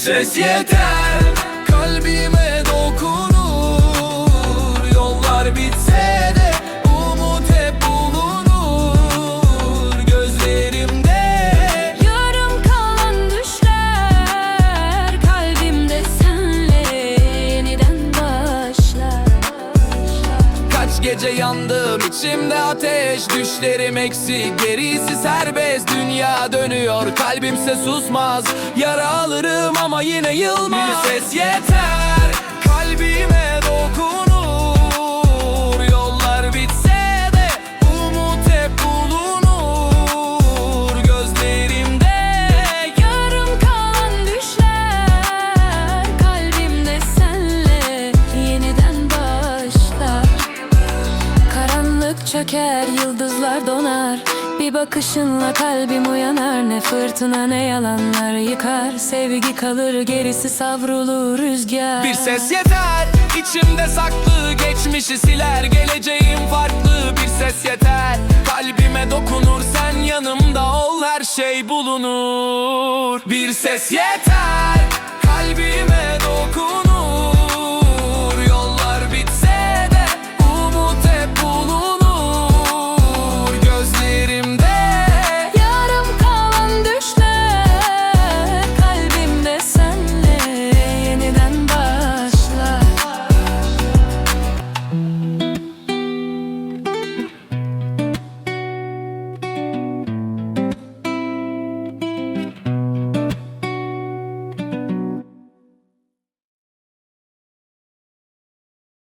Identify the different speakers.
Speaker 1: ses yeter, kalbime dokunur. Yollar bitse de umut hep bulunur gözlerimde.
Speaker 2: Yarım kalan düşler kalbimde senle yeniden başlar.
Speaker 1: Kaç gece yandım içimde ateş, düşlerim eksik gerisi serbest. Dünya dönüyor kalbimse susmaz, yara alırım ama yine yılmaz. Bir ses yeter, kalbime dokunur. Yollar bitse de umut hep bulunur gözlerimde.
Speaker 2: Yarım kalan düşler kalbimde senle yeniden başlar. Karanlık çöker, yıldızlar donar. Bir bakışınla kalbim uyanar. Ne fırtına ne yalanlar yıkar. Sevgi kalır, gerisi savrulur rüzgar.
Speaker 1: Bir ses yeter, içimde saklı geçmişi siler. Geleceğim farklı, bir ses yeter, kalbime dokunur. Sen yanımda ol, her şey bulunur. Bir ses yeter, kalbime dokunur.